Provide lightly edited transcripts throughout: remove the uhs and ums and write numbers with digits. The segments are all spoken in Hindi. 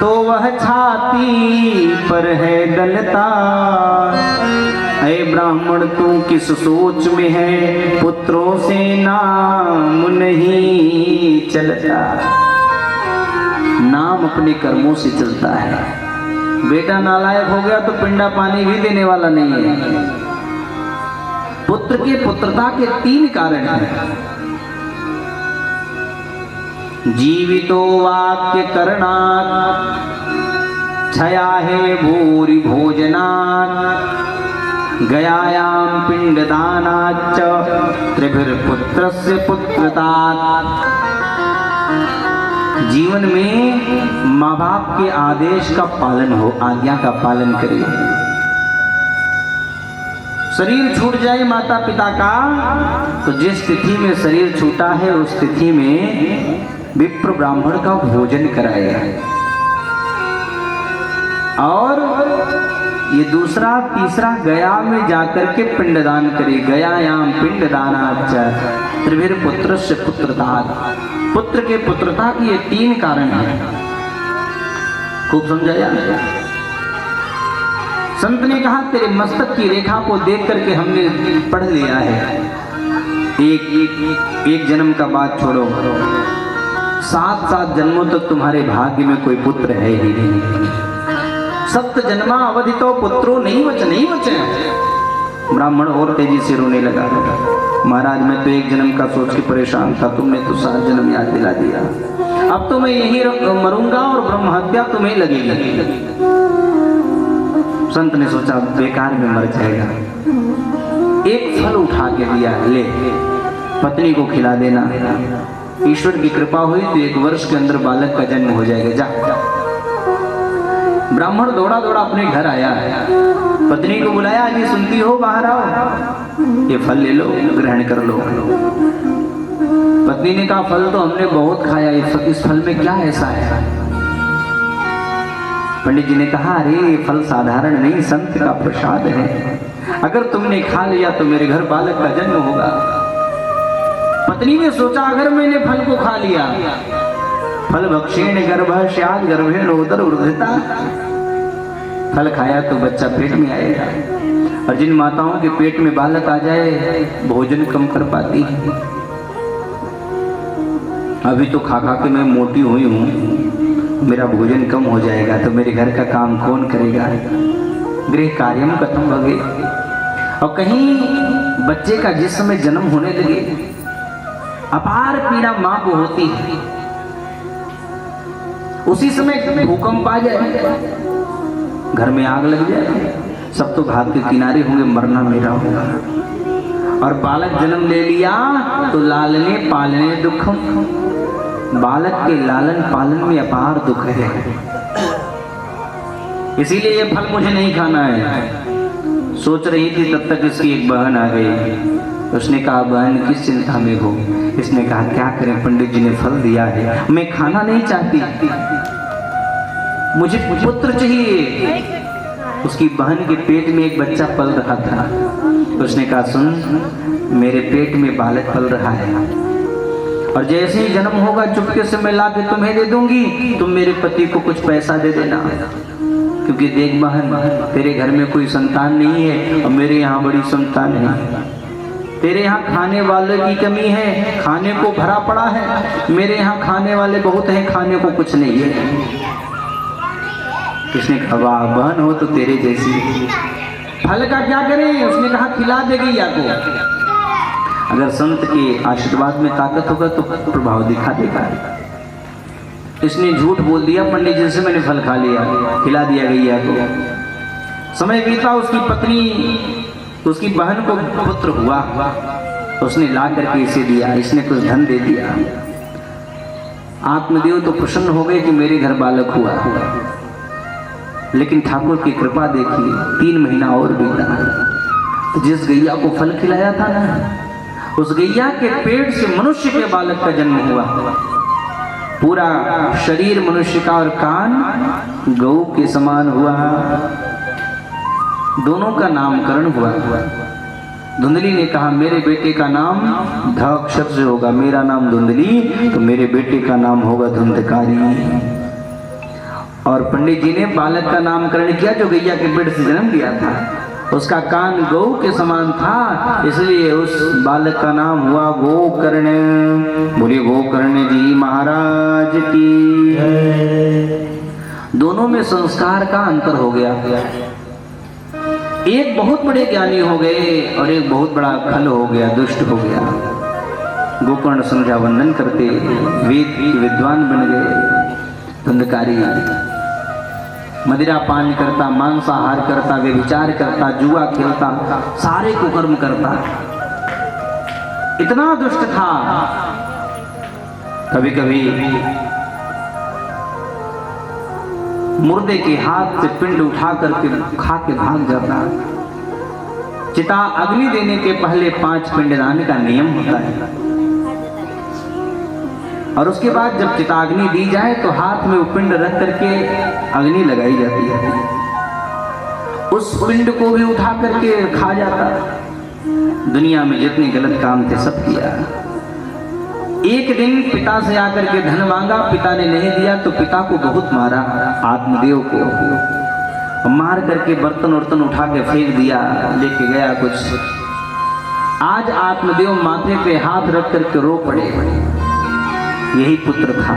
तो वह छाती पर है डलता। अरे ब्राह्मण तू किस सोच में है, पुत्रों से नाम नहीं चलता। नाम अपने कर्मों से चलता है। बेटा नालायक हो गया तो पिंडा पानी भी देने वाला नहीं है। पुत्र के पुत्रता के 3 कारण हैं। जीवितो वाक्य करणात्, छया है भूरि भोजनात्, गयायाम पिंडदानाच्च, त्रिभिर्पुत्रस्य पुत्रतात्। जीवन में माँ बाप के आदेश का पालन हो, आज्ञा का पालन करिए। शरीर छूट जाए माता पिता का, तो जिस तिथि में शरीर छूटा है उस तिथि में विप्र ब्राह्मण का भोजन कराएगा। और ये दूसरा तीसरा गया में जाकर के पिंडदान करे। गयायाम पिंडदानाच्च, त्रिभिर पुत्रस्य पुत्रतात्। पुत्र के पुत्रता की ये 3 कारण हैं। खूब समझाया। संत ने कहा तेरे मस्तक की रेखा को देख करके हमने पढ़ लिया है। एक जन्म का बात छोड़ो, 7 जन्मों तक तुम्हारे भाग्य में कोई पुत्र है ही नहीं। 7 जन्मा अवधि तो पुत्रो नहीं बचे। ब्राह्मण और तेजी से रोने लगा। महाराज मैं तो 1 जन्म का सोच के परेशान था, तुमने तो 7 जन्म याद दिला दिया। अब तो मैं यही मरूंगा और ब्रह्म हत्या तुम्हें लगेगी। संत ने सोचा बेकार में मर जाएगा। एक फल उठा के दिया, ले पत्नी को खिला देना। ईश्वर की कृपा हुई तो 1 वर्ष के अंदर बालक का जन्म हो जाएगा। जा। ब्राह्मण दौड़ा अपने घर आया, पत्नी को बुलाया, अजी सुनती हो बाहर आओ, ये फल ले लो, ग्रहण कर लो। पत्नी ने कहा फल तो हमने बहुत खाया, इस फल में क्या ऐसा है? पंडित जी ने कहा अरे ये फल साधारण नहीं, संत का प्रसाद है। अगर तुमने खा लिया तो मेरे घर बालक का जन्म होगा। पत्नी ने सोचा अगर मैंने फल को खा लिया, फल भक्षेण गर्भः स्यात् गर्भेण उदर वृद्धता, फल खाया तो बच्चा पेट में आएगा। और जिन माताओं के पेट में बालक आ जाए भोजन कम कर पाती है। अभी तो खा के मैं मोटी हुई हूँ, मेरा भोजन कम हो जाएगा तो मेरे घर का काम कौन करेगा? गृह कार्यम कथम भगे। और कहीं बच्चे का जिस समय जन्म होने लगे अपार पीड़ा मां को होती है, उसी समय भूकंप आ जाए, घर में आग लग जाए, सब तो घात के किनारे होंगे, मरना मेरा होगा। और बालक जन्म ले लिया तो लालने पालने दुखम, बालक के लालन पालन में अपार दुख है। इसीलिए ये फल मुझे नहीं खाना है। सोच रही थी तब तक इसकी एक बहन आ गई। उसने कहा बहन किस चिंता में हो? इसने कहा क्या करें, पंडित जी ने फल दिया है, मैं खाना नहीं चाहती, मुझे पुत्र चाहिए। उसकी बहन के पेट में एक बच्चा पल रहा था। उसने कहा सुन, मेरे पेट में बालक पल रहा है, और जैसे ही जन्म होगा चुपके से मैं लाके तुम्हें दे दूंगी, तुम मेरे पति को कुछ पैसा दे देना। क्योंकि देख बहन, तेरे घर में कोई संतान नहीं है और मेरे यहाँ बड़ी संतान है। तेरे यहाँ खाने वाले की कमी है, खाने को भरा पड़ा है, मेरे यहाँ खाने वाले बहुत हैं, खाने को कुछ नहीं है। उसने कहा वाह बहन हो तो तेरे जैसी। फल का क्या करें? उसने कहा खिला देगी या को। अगर संत के आशीर्वाद में ताकत होगा तो प्रभाव दिखा देगा। इसने झूठ बोल दिया, पंडित जी से मैंने फल खा लिया, खिला दिया गैया को। समय बीता, उसकी पत्नी, उसकी बहन को पुत्र हुआ, उसने ला करके इसे दिया, इसने कुछ धन दे दिया। आत्मदेव तो प्रसन्न हो गए कि मेरे घर बालक हुआ। लेकिन ठाकुर की कृपा देखिए, 3 महीना और बीता, तो जिस गैया को फल खिलाया था ना, उस गैया के पेट से मनुष्य के बालक का जन्म हुआ। पूरा शरीर मनुष्य का और कान गौ के समान हुआ। दोनों का नामकरण हुआ। धुंधली ने कहा मेरे बेटे का नाम ध अक्षर से होगा, मेरा नाम धुंधली तो मेरे बेटे का नाम होगा धुंधकारी। और पंडित जी ने बालक का नामकरण किया जो गैया के पेट से जन्म लिया था। उसका कान गौ के समान था, इसलिए उस बालक का नाम हुआ गोकर्ण। बोले गोकर्ण जी महाराज की। दोनों में संस्कार का अंतर हो गया। एक बहुत बड़े ज्ञानी हो गए और एक बहुत बड़ा खल हो गया, दुष्ट हो गया। गोकर्ण संध्या वंदन करते, वेद के विद्वान बन गए। धुंधकारी मदिरा पान करता, मांसाहार करता, व्यभिचार करता, जुआ खेलता, सारे कुकर्म करता, इतना दुष्ट था। कभी कभी मुर्दे के हाथ से पिंड उठा करके खा के भाग जाता। चिता अग्नि देने के पहले 5 पिंडदान का नियम होता है, और उसके बाद जब चिताग्नि दी जाए तो हाथ में वो पिंड रख करके अग्नि लगाई जाती है। उस पिंड को भी उठा करके खा जाता। दुनिया में जितने गलत काम थे सब किया। एक दिन पिता से आकर के धन मांगा, पिता ने नहीं दिया तो पिता को बहुत मारा, आत्मदेव को मार करके बर्तन वर्तन उठा के फेंक दिया, लेके गया कुछ। आज आत्मदेव माथे पे हाथ रख करके रो पड़े। यही पुत्र था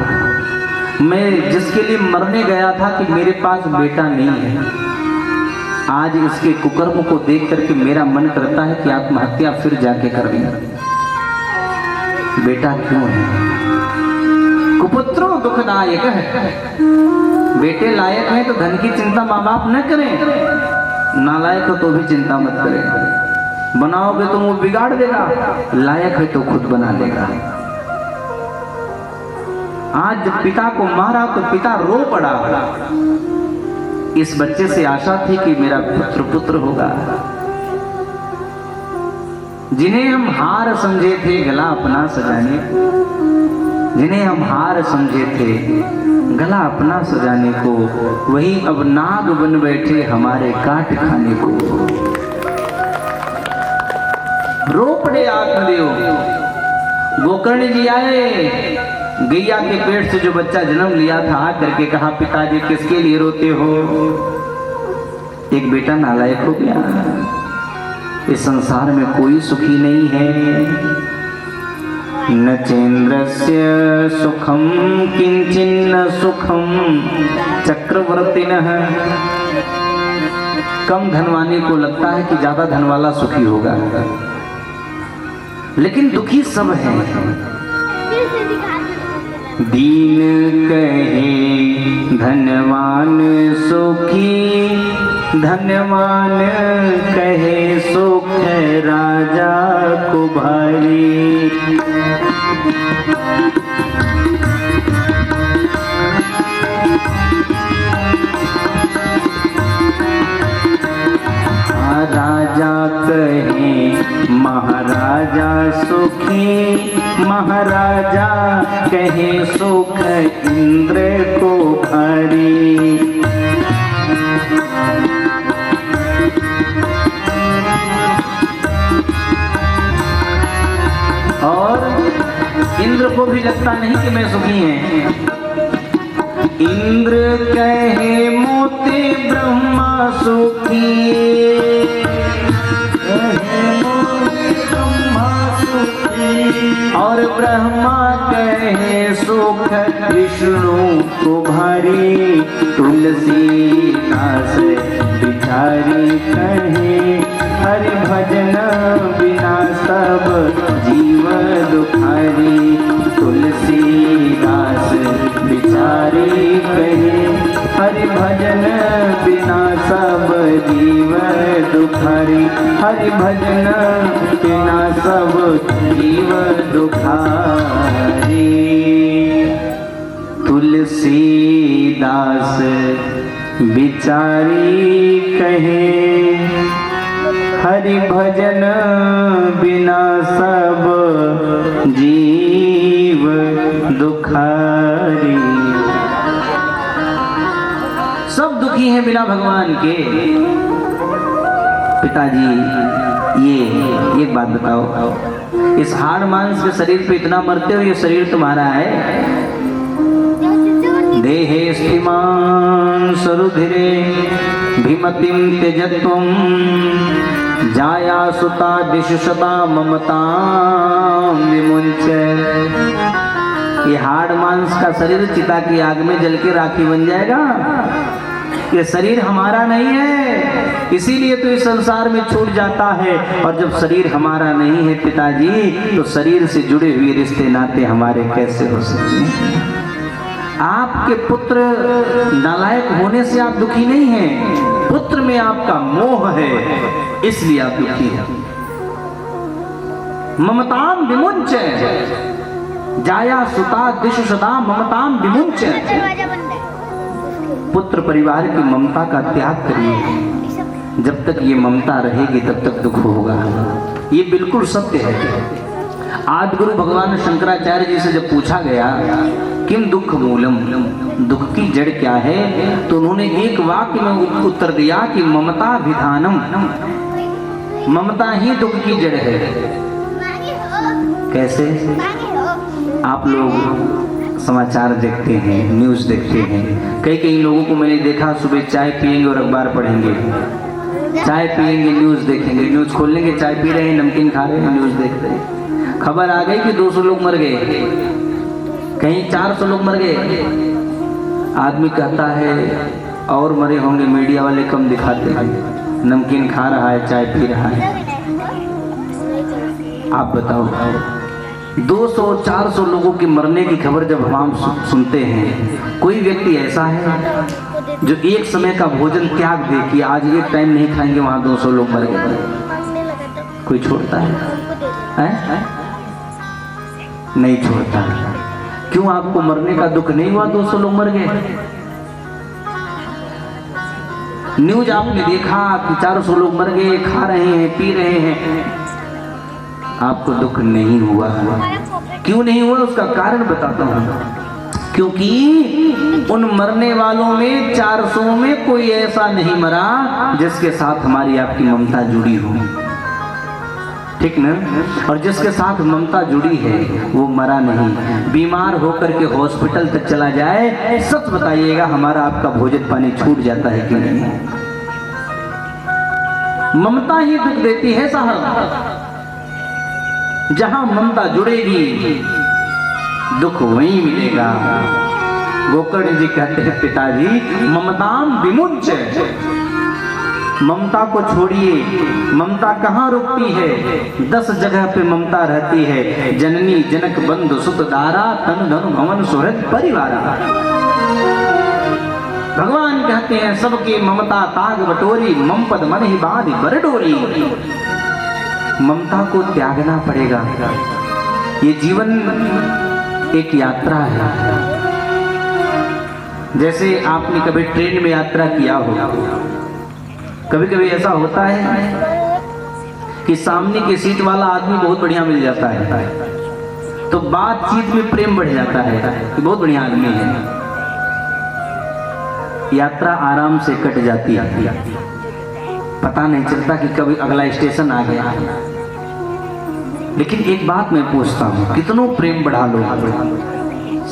मैं जिसके लिए मरने गया था कि मेरे पास बेटा नहीं है। आज इसके कुकर्म को देख करके मेरा मन करता है कि आत्महत्या फिर जाके कर लूं। बेटा क्यों है? कुपुत्रो दुखदायक है। बेटे लायक है तो धन की चिंता माँ बाप न करें, नालायक हो तो भी चिंता मत करें। बनाओगे तो वो बिगाड़ देगा, लायक है तो खुद बना देगा। आज जब पिता को मारा तो पिता रो पड़ा। इस बच्चे से आशा थी कि मेरा पुत्र होगा। जिन्हें हम हार समझे थे गला अपना सजाने, जिन्हें हम हार समझे थे गला अपना सजाने को, वही अब नाग बन बैठे हमारे काट खाने को। रो पड़े आत्मदेव। गोकर्ण जी आए, गैया के पेट से जो बच्चा जन्म लिया था आकर के कहा, पिताजी किसके लिए रोते हो? एक बेटा नालायक हो गया, इस संसार में कोई सुखी नहीं है। न चेन्द्रस्य सुखम किंचिन्न सुखम चक्रवर्तिनः। कम धनवानी को लगता है कि ज्यादा धन वाला सुखी होगा, लेकिन दुखी सब है। दीन कहे धनवान सुखी, धनवान कहे सुख राजा को भारी। राजा कहे महाराजा सुखी, महाराजा कहे सुख इंद्र को भारी। और इंद्र को भी लगता नहीं कि मैं सुखी है। इंद्र कहे मोते ब्रह्मा सुखी, और ब्रह्मा कहे सुख विष्णु को भारी। तुलसीदास बिचारी कहे हरि भजन बिना सब जीव दुखारी। तुलसीदास बिचारी कहे हरि भजन बिना सब जीव दुखारी। हरि भजन बिना सब जीव दुखारी। तुलसीदास बिचारी कहे हरि भजन बिना सब जीव दुखारी। सब दुखी हैं बिना भगवान के। पिताजी ये एक बात बताओ, इस हाड़ मांस के शरीर पे इतना मरते हो, ये शरीर तुम्हारा है? देहे स्थिमान् सरुधिरे भीमतिं त्यजत्वं जाया सुता दिशुषता ममतां विमुञ्चे। ये हाड़ मांस का शरीर चिता की आग में जल के राखी बन जाएगा। ये शरीर हमारा नहीं है, इसीलिए तो इस संसार में छूट जाता है। और जब शरीर हमारा नहीं है पिताजी, तो शरीर से जुड़े हुए रिश्ते नाते हमारे कैसे हो सकते हैं? आपके पुत्र नालायक होने से आप दुखी नहीं हैं, पुत्र में आपका मोह है, इसलिए आप दुखी हैं। ममताम विमुञ्चे जाया सुता दिशुषता ममताम विमुञ्चे। पुत्र परिवार की ममता का त्याग करिए। जब तक ये ममता रहेगी तब तक दुख होगा, ये बिल्कुल सत्य है। आदि गुरु भगवान शंकराचार्य जी से जब पूछा गया किम दुख मूलम, दुख की जड़ क्या है, तो उन्होंने एक वाक्य में उत्तर दिया कि ममता विधानम, ममता ही दुख की जड़ है। कैसे? आप लोग समाचार देखते हैं, न्यूज़ देखते हैं, कई लोगों को मैंने देखा सुबह चाय पिएंगे और अखबार पढ़ेंगे, चाय पिएंगे न्यूज़ देखेंगे, न्यूज़ खोल लेंगे, चाय पी रहे हैं, नमकीन खा रहे हैं, न्यूज़ देख रहे हैं। खबर आ गई कि 200 लोग मर गए, कहीं 400 लोग मर गए। आदमी कहता है और मरे होंगे, मीडिया वाले कम दिखाते हैं, नमकीन खा रहा है, चाय पी रहा है। आप बताओ, 200-400 लोगों के मरने की खबर जब हम सुनते हैं, कोई व्यक्ति ऐसा है जो एक समय का भोजन त्याग दे कि आज एक टाइम नहीं खाएंगे, वहां 200 लोग मर गए? कोई छोड़ता है? नहीं छोड़ता। क्यों? आपको मरने का दुख नहीं हुआ? 200 लोग मर गए। न्यूज आपने देखा कि 400 लोग मर गए, खा रहे हैं, पी रहे हैं, आपको दुख नहीं हुआ। क्यों नहीं हुआ? उसका कारण बताता हूं। क्योंकि उन मरने वालों में 400 में कोई ऐसा नहीं मरा जिसके साथ हमारी आपकी ममता जुड़ी हो, ठीक ना? और जिसके साथ ममता जुड़ी है वो मरा नहीं। बीमार होकर के हॉस्पिटल तक चला जाए, सच बताइएगा हमारा आपका भोजन पानी छूट जाता है कि नहीं? ममता ही दुख देती है साहब। जहां ममता जुड़ेगी दुख वहीं मिलेगा। गोकर्ण जी कहते हैं पिताजी ममताम विमुञ्चे, ममता को छोड़िए। ममता कहाँ रुकती है? 10 जगह पे ममता रहती है। जननी जनक बंधु सुत दारा तन धन भवन सुहृद परिवारा। भगवान कहते हैं सबकी ममता ताग बटोरी, मम पद मन ही बाधि बर डोरी। ममता को त्यागना पड़ेगा। ये जीवन एक यात्रा है। जैसे आपने कभी ट्रेन में यात्रा किया हो, कभी कभी ऐसा होता है कि सामने की सीट वाला आदमी बहुत बढ़िया मिल जाता है, तो बातचीत में प्रेम बढ़ जाता है कि बहुत बढ़िया आदमी है। यात्रा आराम से कट जाती है, पता नहीं चलता कि कभी अगला स्टेशन आ गया। लेकिन एक बात मैं पूछता हूँ, कितनों प्रेम बढ़ा लो,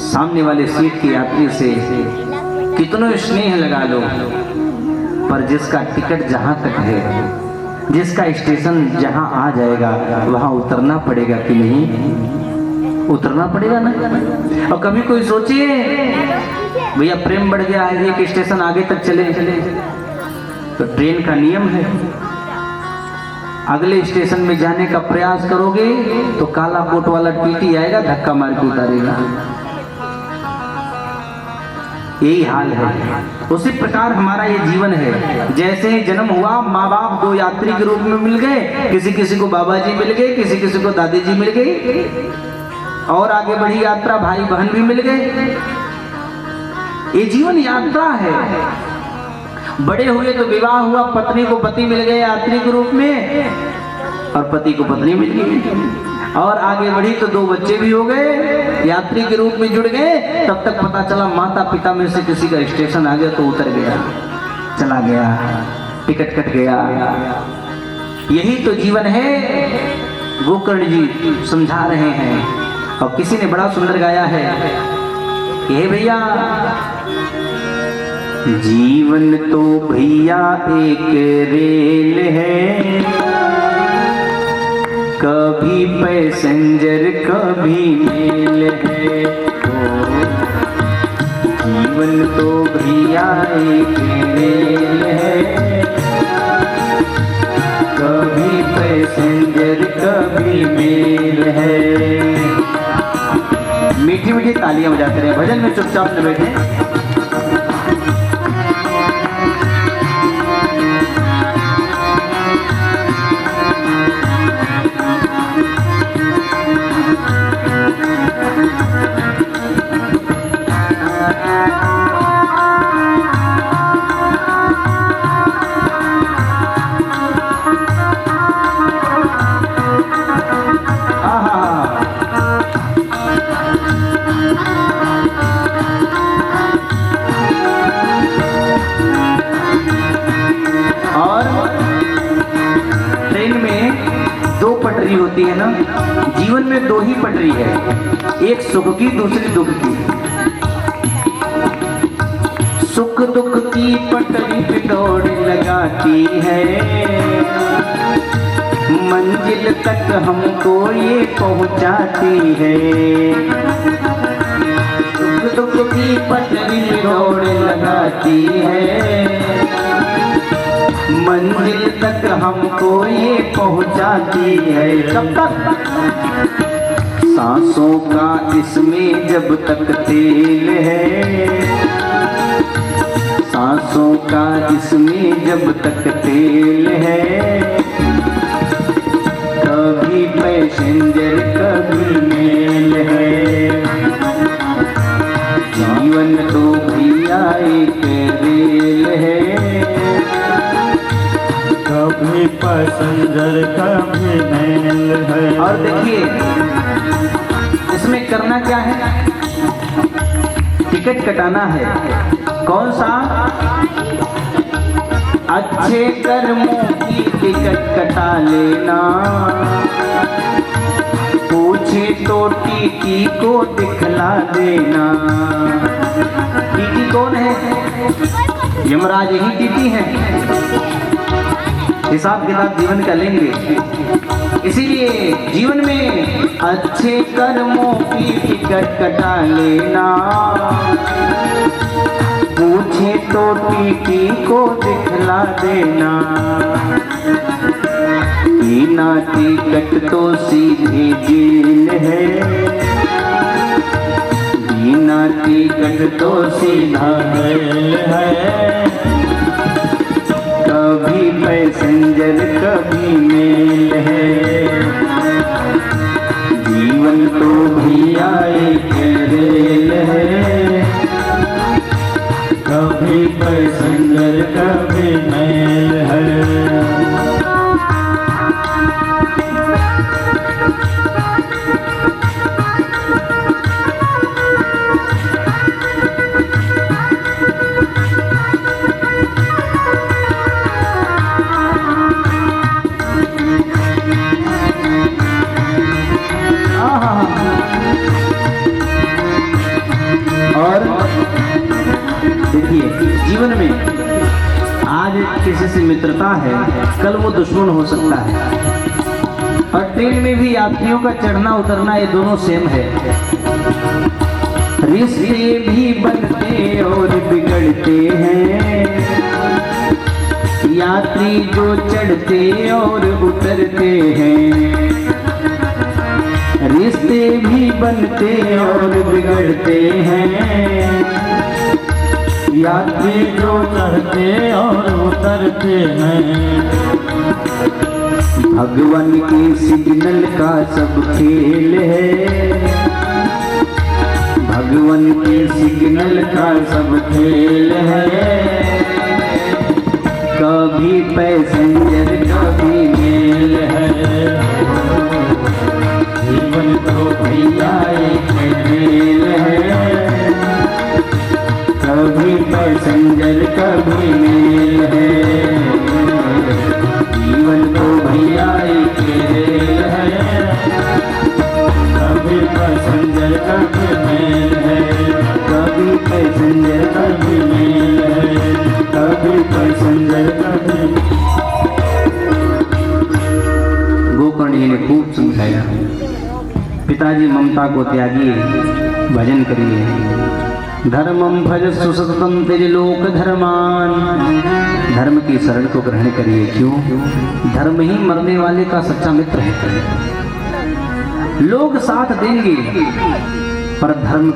सामने वाले सीट के यात्री से कितनों स्नेह लगा लो, पर जिसका टिकट जहाँ तक है, जिसका स्टेशन जहाँ आ जाएगा वहाँ उतरना पड़ेगा कि नहीं? उतरना पड़ेगा ना। और कभी कोई सोचे भैया प्रेम बढ़ गया है, एक स्टेशन आगे तक चले, तो ट्रेन का नियम है अगले स्टेशन में जाने का प्रयास करोगे तो काला कोट वाला टीटी आएगा, धक्का मार के उतारेगा। यही हाल है। उसी प्रकार हमारा ये जीवन है। जैसे ही जन्म हुआ, माँ बाप 2 यात्री के रूप में मिल गए, किसी किसी को बाबा जी मिल गए, किसी किसी को दादी जी मिल गई, और आगे बढ़ी यात्रा भाई बहन भी मिल गए। ये जीवन यात्रा है। बड़े हुए तो विवाह हुआ, पत्नी को पति मिल गए यात्री के रूप में, और पति को पत्नी मिल गई, और आगे बढ़ी तो 2 बच्चे भी हो गए, यात्री के रूप में जुड़ गए। तब तक पता चला माता पिता में से किसी का स्टेशन आ गया तो उतर गया, चला गया, टिकट कट गया। यही तो जीवन है। गोकर्ण जी समझा रहे हैं। और किसी ने बड़ा सुंदर गाया है, हे भैया जीवन तो भैया एक रेल है, कभी पैसेंजर कभी मेल है। जीवन तो भैया एक रेल है, कभी पैसेंजर कभी मेल है। मीठी मीठी तालियां बजाते रहे, भजन में चुपचाप से बैठे। पटरी होती है ना, जीवन में दो ही पटरी है, एक सुख की दूसरी दुख की। सुख दुख की पटरी पे दौड़ लगाती है, मंजिल तक हमको ये पहुंचाती है। सुख दुख की पटरी पे दौड़ लगाती है, मंजिल तक हमको ये पहुंचाती है। कब तक? सांसों का इसमें जब तक तेल है, सांसों का इसमें जब तक तेल है, कभी पैसेंजर कभी मेल है। जीवन तो भैया एक रेल है, कभी पैसेंजर कभी मेल है। और देखिए इसमें करना क्या है, टिकट कटाना है। कौन सा? अच्छे कर्मों की टिकट कटा लेना, पूछे तो टीटी को दिखला देना। टीटी कौन है? यमराज ही टीटी है। हिसाब किताब जीवन का लेंगे, इसीलिए जीवन में अच्छे कर्मों की टिकट कटा लेना, पूछे तो टीटी को दिखला देना। बिना टिकट तो सीधे जेल है, बिना टिकट तो सीधा जेल है। कभी पैसेंजर कभी मेल है, जीवन तो भैया एक रेल है, कभी पैसेंजर कभी मेल है। और देखिए जीवन में आज किसी से मित्रता है, कल वो दुश्मन हो सकता है। और ट्रेन में भी यात्रियों का चढ़ना उतरना ये दोनों सेम है। रिश्ते भी बनते और बिगड़ते हैं, यात्री जो चढ़ते और उतरते हैं। रिश्ते भी बनते और बिगड़ते हैं, यात्री जो चढ़ते और उतरते हैं। भगवान के सिग्नल का सब खेल है, भगवान के सिग्नल का सब खेल है। कभी पैसेंजर कभी मेल है, जीवन तो भैया एक रेल है, कभी पैसेंजर कभी मेल है। जीवन तो भैया एक रेल है, कभी पैसेंजर कभी मेल है, कभी पैसेंजर कभी मेल है, कभी पैसेंजर कभी। गोकर्ण जी ने खूब समझाया, पिताजी ममता को त्यागिए, भजन करिए। धर्मम भजस्व सततम तेज लोक धर्मान, धर्म की शरण को ग्रहण करिए। क्यों? धर्म ही मरने वाले का सच्चा मित्र है। लोग साथ देंगे पर धर्म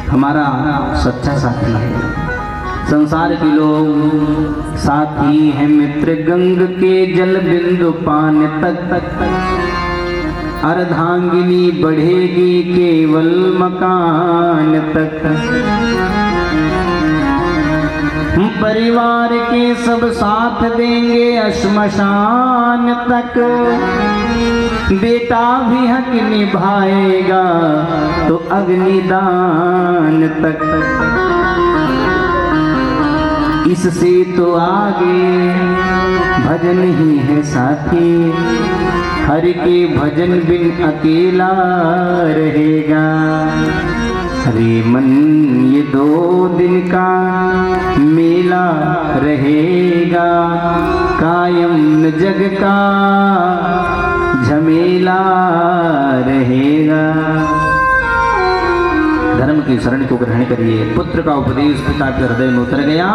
हमारा सच्चा साथी है। संसार के लोग साथी हैं मित्र गंग के जल बिंदु पान तक, अर्धांगिनी बढ़ेगी केवल मकान तक। परिवार के सब साथ देंगे श्मशान तक, बेटा भी हक निभाएगा तो अग्निदान तक। इससे तो आगे भजन ही है साथी, हरि के भजन बिन अकेला रहेगा। हरे मन ये 2 दिन का मेला रहेगा, कायम न जग का झमेला रहेगा। धर्म की शरण को ग्रहण करिए। पुत्र का उपदेश पिता के हृदय में उतर गया,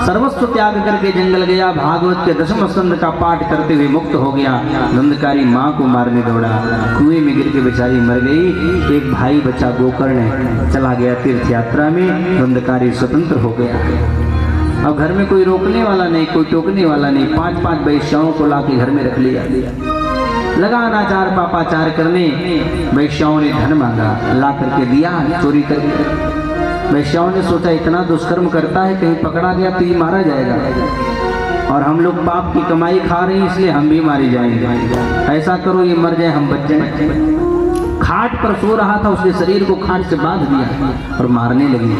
सर्वस्व त्याग करके जंगल गया। भागवत के 10वें स्कंद का पाठ करते हुए मुक्त हो गया। धुंधकारी माँ को मारने दौड़ा, कुएं में गिर के बेचारी मर गई। एक भाई बच्चा गोकर्ण चला गया तीर्थ यात्रा में, धुंधकारी स्वतंत्र हो गया। अब घर में कोई रोकने वाला नहीं, कोई टोकने वाला नहीं। 5-5 वैश्याओं को लाके घर में रख लिया। लगा अनाचार पापाचार करने। वैश्याओं ने धन मांगा, ला करके दिया चोरी करके। वैश्याओं ने सोचा इतना दुष्कर्म करता है, कहीं पकड़ा गया तो ये मारा जाएगा, और हम लोग पाप की कमाई खा रहे हैं इसलिए हम भी मारे जाएंगे। ऐसा करो ये मर जाए हम बच जाए। खाट पर सो रहा था, उसके शरीर को खाट से बांध दिया और मारने लगी।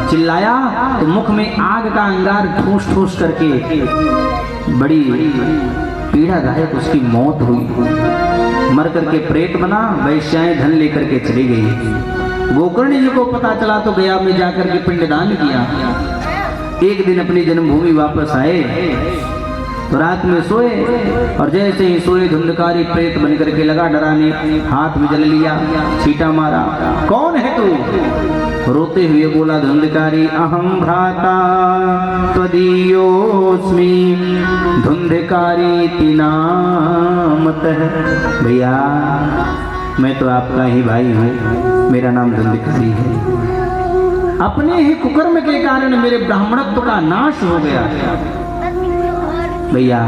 चिल्लाया तो मुख में आग का अंगार ठूस ठूस करके बड़ी पीड़ादायक उसकी मौत हुई। मर करके प्रेत बना। वैश्याएं धन लेकर के चली गई। गोकर्ण जी को पता चला तो गया में जाकर के पिंडदान किया। एक दिन अपनी जन्मभूमि वापस आए तो रात में सोए, और जैसे ही सोए धुंधकारी प्रेत बन करके लगा डराने। हाथ में जल लिया, छींटा मारा। कौन है तू? रोते हुए बोला धुंधकारी, अहम भ्राता त्वदीयोस्मि धुंधकारी नामतः। भैया मैं तो आपका ही भाई हूँ, मेरा नाम धुंधकारी है। अपने ही कुकर्म के कारण मेरे ब्राह्मणत्व का नाश हो गया। भैया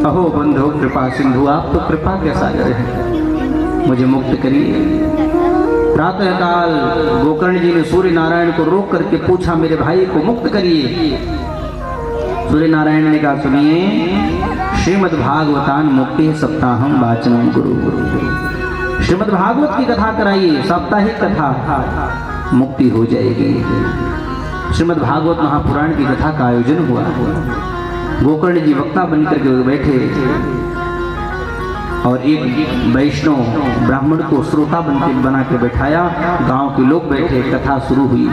अहो बंधु कृपा सिंधु, आप तो कृपा के सागर हैं, मुझे मुक्त करिए। प्रातः काल गोकर्ण जी ने सूर्य नारायण को रोक करके पूछा, मेरे भाई को मुक्त करिए। सूर्य नारायण ने कहा, सुनिए, श्रीमद् भागवतान मुक्ति सप्ताहम वाचनम गुरु गुरु। श्रीमद् भागवत की कथा कराइए, साप्ताहिक कथा, मुक्ति हो जाएगी। श्रीमद् भागवत महापुराण की कथा का आयोजन हुआ। गोकर्ण जी वक्ता बनकर के बैठे और एक वैष्णव ब्राह्मण को श्रोता बना के बैठाया। गांव के लोग बैठे, कथा शुरू हुई।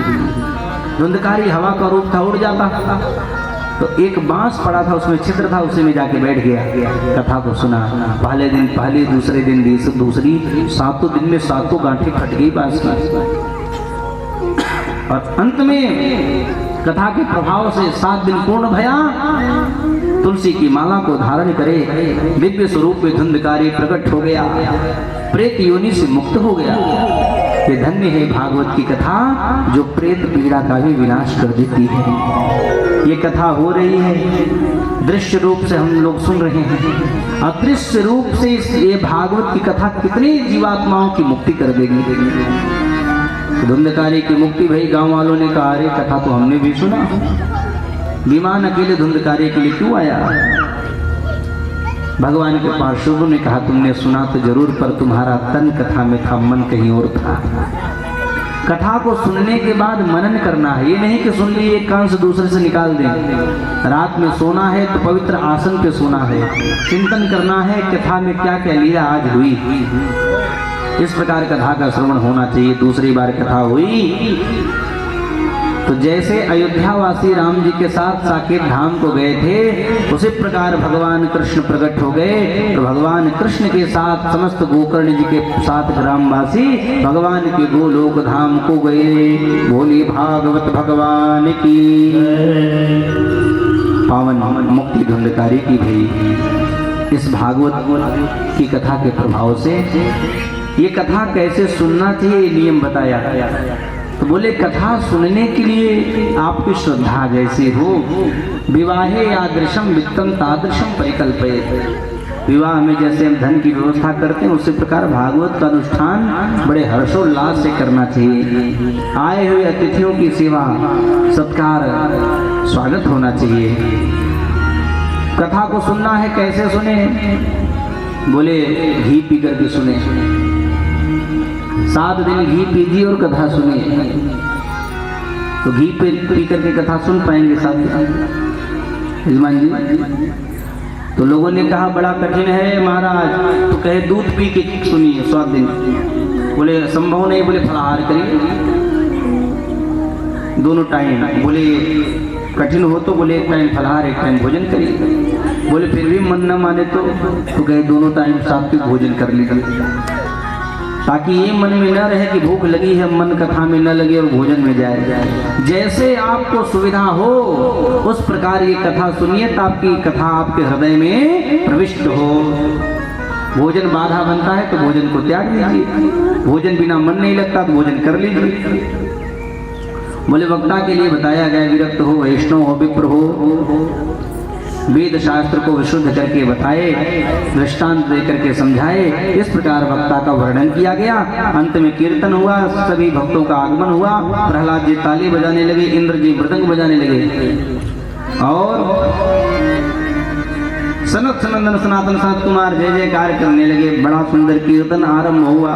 धुंधकारी हवा का रूप था, उड़ जाता। तो एक बांस पड़ा था, उसमें छिद्र था, उसी में जाके बैठ गया। कथा को सुना। पहले दिन पहली, दूसरे दिन दूसरी, 7 दिन में 7 गांठें फट गई बांस की। और अंत में कथा के प्रभाव से 7 दिन पूर्ण भया। तुलसी की माला को धारण करे, दिव्य स्वरूप में धुंधकारी प्रकट हो गया, प्रेत योनि से मुक्त हो गया। ये धन्य है भागवत की कथा, जो प्रेत पीड़ा का भी विनाश कर देती है। ये कथा हो रही है, दृश्य रूप से हम लोग सुन रहे हैं, अदृश्य रूप से ये भागवत की कथा कितनी जीवात्माओं की मुक्ति कर देगी। धुंधकारी की मुक्ति भई। गांव वालों ने कहा, अरे कथा तो हमने भी सुना, विमान अकेले धुंधकारी के लिए क्यों आया? भगवान के पार्षदों ने कहा, तुमने सुना तो जरूर, पर तुम्हारा तन कथा में था, मन कहीं और था। कथा को सुनने के बाद मनन करना है, ये नहीं कि सुन लिए एक कान से दूसरे से निकाल दें। रात में सोना है तो पवित्र आसन पे सोना है, चिंतन करना है कथा में क्या क्या लीला आज हुई। इस प्रकार कथा का श्रवण होना चाहिए। दूसरी बार कथा हुई तो जैसे अयोध्यावासी राम जी के साथ साकेत धाम को गए थे, उसी प्रकार भगवान कृष्ण प्रकट हो गए। तो भगवान कृष्ण के साथ समस्त गोकर्ण जी के साथ ग्रामवासी भगवान के गोलोक धाम को गए। बोली भागवत भगवान की पावन मुक्ति धुंधकारी की भी। इस भागवत की कथा के प्रभाव से ये कथा कैसे सुनना चाहिए नियम बताया। तो बोले कथा सुनने के लिए आपकी श्रद्धा जैसी हो, विवाहे यादृशम वित्तम तादृशम परिकल्पयेत्। विवाह में जैसे हम धन की व्यवस्था करते हैं उसी प्रकार भागवत का अनुष्ठान बड़े हर्षोल्लास से करना चाहिए। आए हुए अतिथियों की सेवा सत्कार स्वागत होना चाहिए। कथा को सुनना है, कैसे सुने? बोले घी पी करके सुने। 7 दिन घी पीजिए और कथा सुनिए, तो घी पी करके कथा सुन पाएंगे साथ यजमान जी। तो लोगों ने कहा बड़ा कठिन है महाराज, तो कहे दूध पी के सुनिए 7 दिन। बोले संभव नहीं, बोले फलाहार करिए दोनों टाइम। बोले कठिन हो तो बोले एक टाइम फलाहार एक टाइम भोजन करिए। बोले फिर भी मन न माने तो कहे दोनों टाइम सात्विक भोजन कर लीजिए, ताकि ये मन में न रहे कि भूख लगी है, मन कथा में न लगे और भोजन में जाए। जैसे आपको सुविधा हो उस प्रकार ये कथा सुनिए, ताकि कथा आपके हृदय में प्रविष्ट हो। भोजन बाधा बनता है तो भोजन को त्याग दीजिए, भोजन बिना मन नहीं लगता तो भोजन कर लीजिए। बोले वक्ता के लिए बताया गया विरक्त हो, वैष्णव हो, विप्र हो, वेद शास्त्र को विशुद्ध करके बताए, दृष्टांत देकर के समझाए। इस प्रकार वक्ता का वर्णन किया गया। अंत में कीर्तन हुआ, सभी भक्तों का आगमन हुआ। प्रहलाद जी ताली बजाने लगे, इंद्र जी मृदंग बजाने लगे और सनत सनंदन सनातन सनत कुमार जय जयकार करने लगे। बड़ा सुंदर कीर्तन आरंभ हुआ।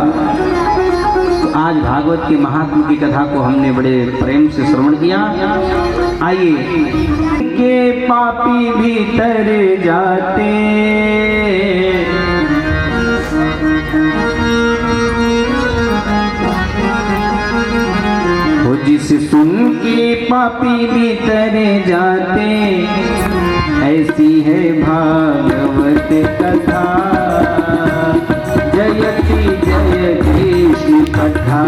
आज भागवत के महात्मा की कथा को हमने बड़े प्रेम से श्रवण किया। आइए के पापी भीतर जाते, वो जिसे सुन के पापी भीतर जाते, ऐसी है भागवत कथा। जयति जय कृष्ण कथा,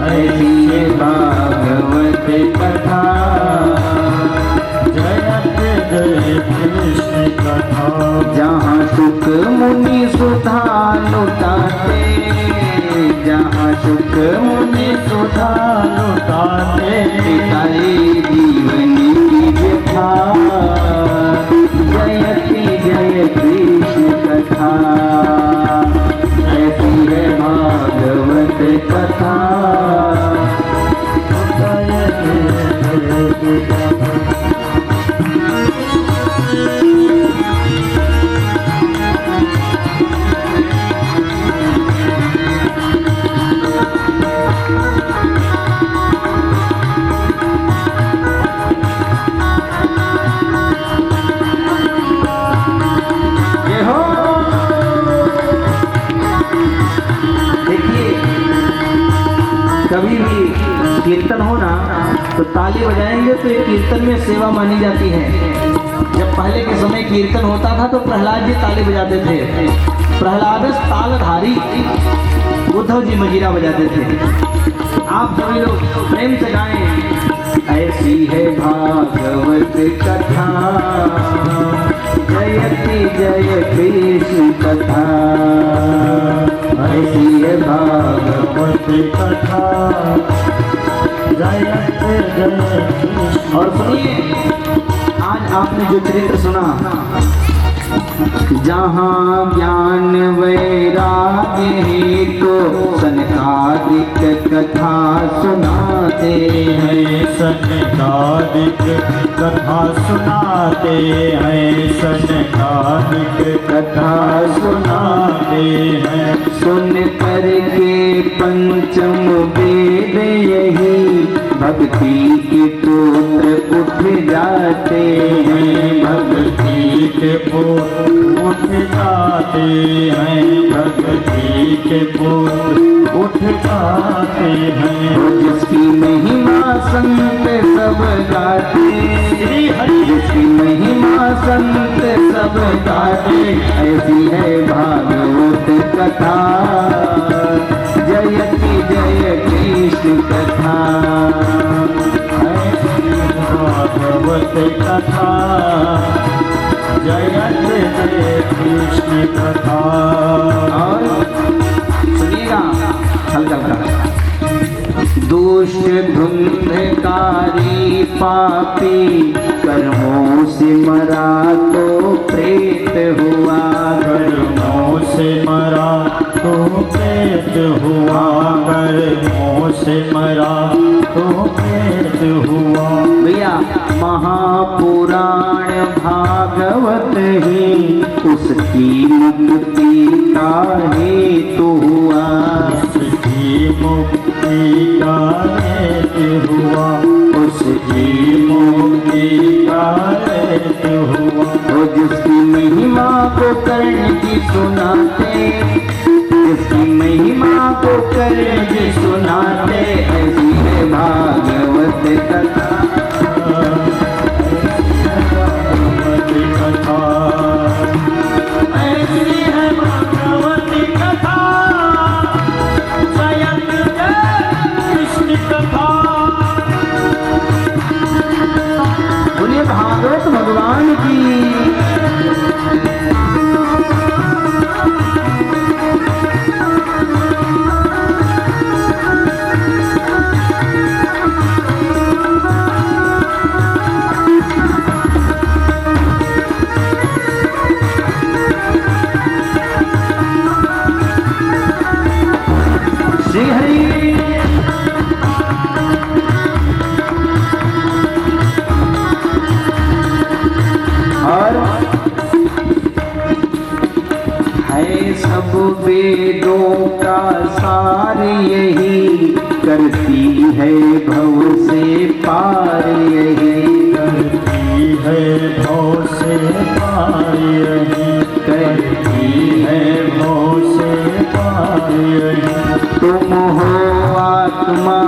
ऐसी है भागवत कथा। जयत जय कृष्ण कथा। जहाँ सुख मुनि सुधा लुटाते, जहाँ सुख मुनि सुधा लुटाते, पिताए जीवन की व्यथा। जयति जय कृष्ण कथा, ऐसी है भागवत कथा। कभी भी कीर्तन हो ना तो ताली बजाएंगे तो ये कीर्तन में सेवा मानी जाती है। जब पहले के समय कीर्तन होता था तो प्रहलाद जी ताली बजाते थे। प्रहलाद तालधारी, उद्धव जी मजीरा बजाते थे। आप सभी लोग प्रेम से गाएं। ऐसी है भागवत कथा, जयति जय कृष्ण कथा। ऐसी है भागवत कथा। जयत जय कृष्ण। और सुनिए, आज आपने जो चरित्र सुना, जहाँ ज्ञान वैराग्य है तो सनकादिक कथा सुनाते हैं। सनकादिक कथा सुनाते हैं, सनकादिक कथा सुनाते हैं। सुन करके पंचम वेद यही भक्ति के तोत्र उठ जाते हैं। भक्ति के पुत्र उठ जाते हैं, भक्ति के पुत्र उठ जाते हैं। जिसकी महिमा संत सब गाते, जिसकी महिमा संत सब गाते, ऐसी है भागवत कथा, जयति जय कृष्ण कथा। भागवत कथा जयत जय कृष्ण कथा। और सुनिएगा हल्का हल्का। दुष्ट धुंधकारी पापी कर्मों से मरा तो प्रेत हुआ, कर्मों से मरा तो प्रेत हुआ, कर्मों से मरा तो प्रेत हुआ। भैया महापुराण भागवत ही उसकी मुक्ति का हेतु हुआ, उसकी मुक्ति का हेतु हुआ, उसकी मुक्ति का हेतु हुआ। और जिसकी महिमा को कर्ण जी सुनाते, जिसकी महिमा को कर्ण जी सुनाते, ऐसी है भागवत कथा। ऐसी है भागवत कथा, जयत जय कृष्ण कथा। बोलिए भागवत भगवान की। श्री हरि। और है सब वेदों का सार यही, करती है भव से पार यही, करती है भव से पार यही, करती है भव से पार यही। तुम हो आत्मा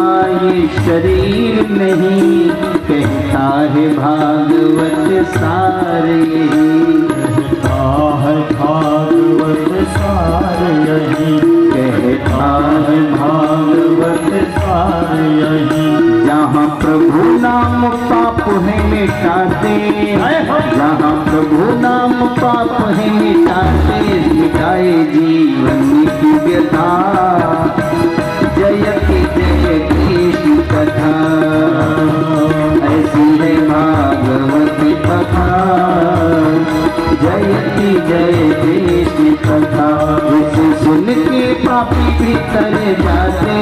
ये शरीर नहीं, कहता है भागवत सार यही, कहता है भागवत सार यही, कहता है भागवत सार यही। जहाँ प्रभु नाम पाप है मिटाते, जहाँ प्रभु नाम पाप है मिटाते, मिटाए जीवन की व्यथा, जयति जय कृष्ण कथा। ऐसी है भागवत कथा, जयति जय कृष्ण कथा। जिसे सुन के पापी भीतर जाते,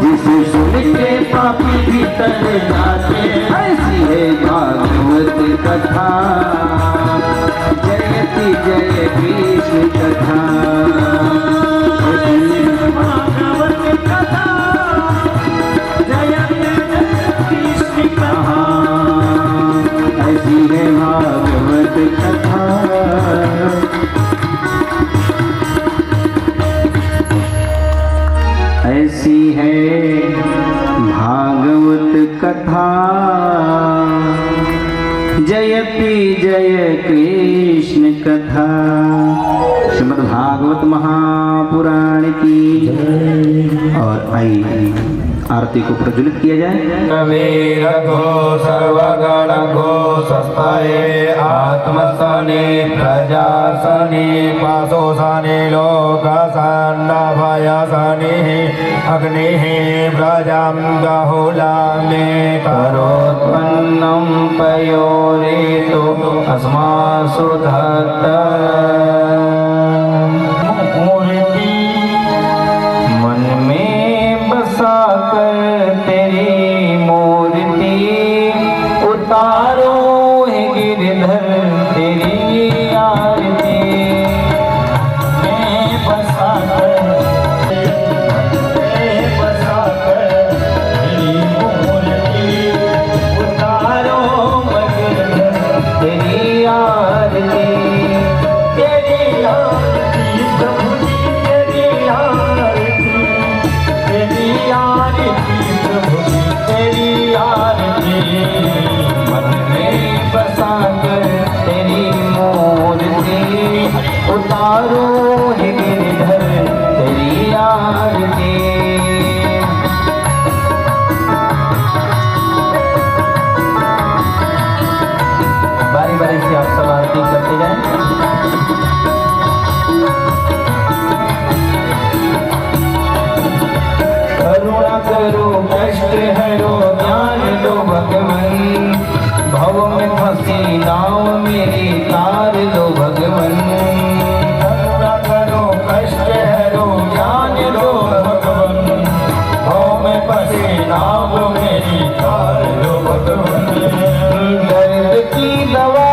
जिसे सुन के पापी भीतर जाते, ऐसी है भागवत कथा, जयति जय कृष्ण कथा। भागवत कथा जयत जय कृष्ण कथा। ऐसी है भागवत कथा। ऐसी है भागवत कथा, जयति जय कृष्ण कथा। श्रीमद् भागवत महापुराण की। और आइए आरती को प्रज्वलित किया जाए। वीरघो सर्वगणघो सस्ताये आत्मसने प्रजासने पाशोसने लोकसन्नभयसने अग्निः प्रजां बहुलामे करोत्पन्नं पयोरेतो अस्मासु धत्त। मन में बसा कर तेरी मूर्ति उतारो है गिरधर तेरी आरती। मैं बसा कर तेरी मूर्ति उतारो मगर तेरी आरती। मन में बसा कर तेरी मूर्ति उतारो है गिरधर तेरी आरती। बारी बारी से आप सब आरती करते जाएं। करुणा करो कष्ट हरो ज्ञान दो भगवन, भव में फंसी नाव मेरी तार दो भगवन। करुणा करो कष्ट हरो ज्ञान दो भगवन, भव में फंसी नाव मेरी तार दो भगवन। दर्द की दवा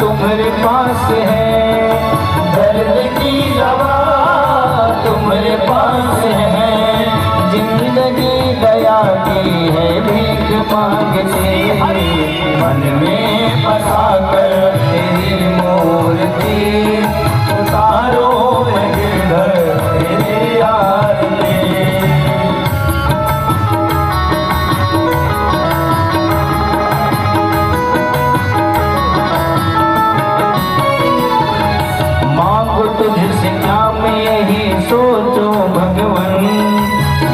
तुम्हारे पास है, दर्द की दवा तुम्हारे पास है। जिंदगी दया की है भीख मांगते, मन में बसा कर तेरी मूर्ति उतारो है गिरधर तेरी आरती। मांगो तुझसे क्या मैं यही सोचो भगवन,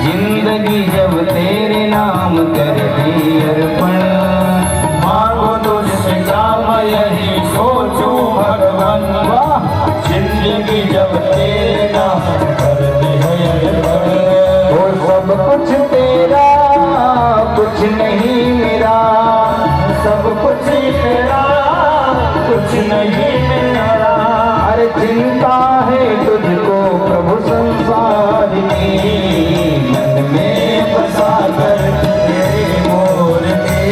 जिंदगी जब तेरे नाम कर दी अर्पण। मांगो तुझसे क्या मैं यही सोचूं भगवन, जिंदगी जब तेरे नाम कर दी अर्पण। वो सब कुछ तेरा कुछ नहीं मेरा, सब कुछ तेरा कुछ नहीं मेरा। अरे चिंता है तुझको प्रभु संसार की, मन में बसा कर तेरी मूर्ति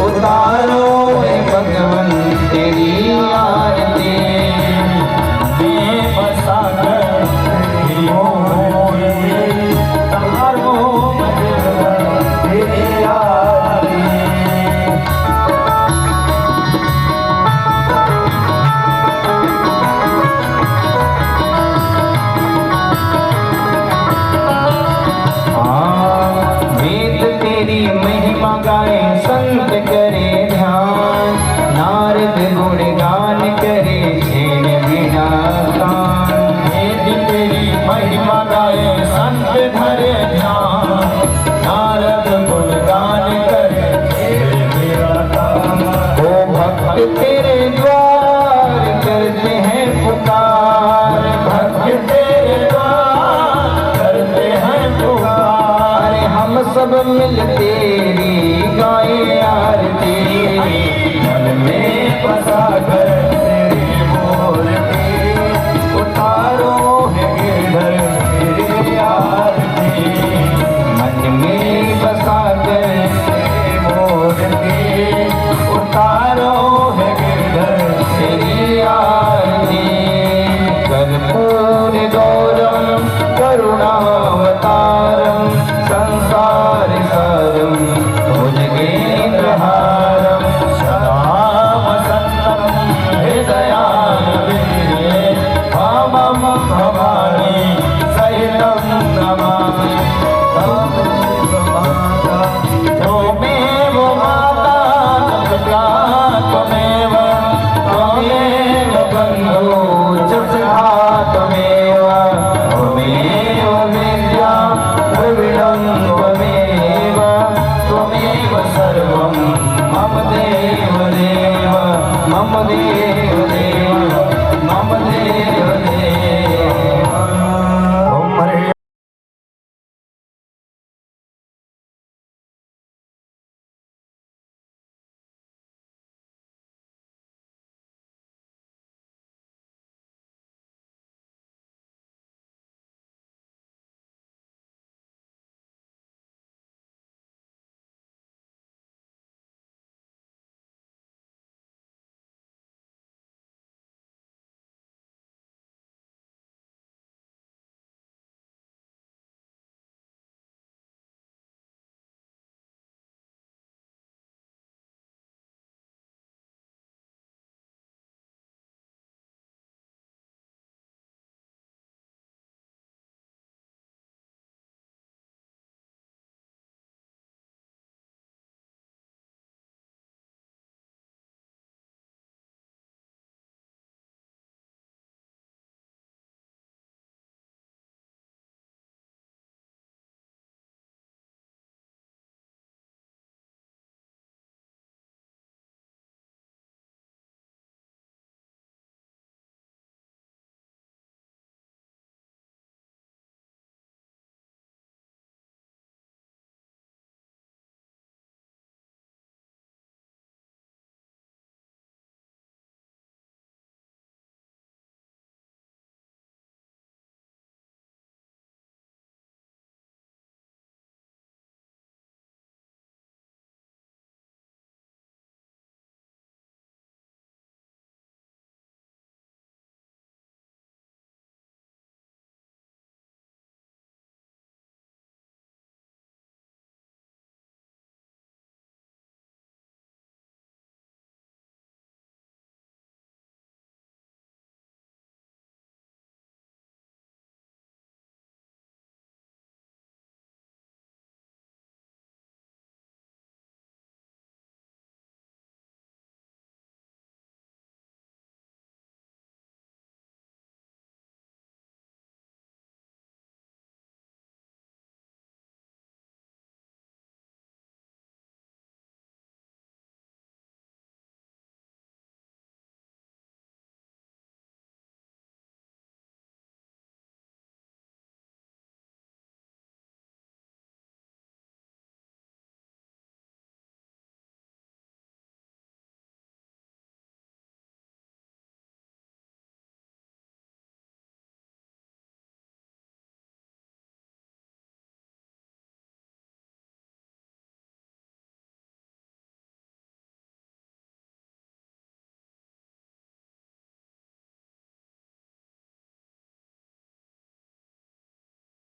उतारो है भगवन तेरी आरती। में बसा कर तेरी मूर्ति उतारो भगवन तेरी आरती। महिमा गाए संत करे ध्यान, नारद गुण गान करे छेड़ बिना कान। तेरी महिमा गाए संत धरे ध्यान, नारद गुण गान करे छेड़ बिना कान। ओ भक्त तेरे द्वार करते हैं पुकार, भक्त तेरे द्वार करते हैं पुकार। हम सब मिलते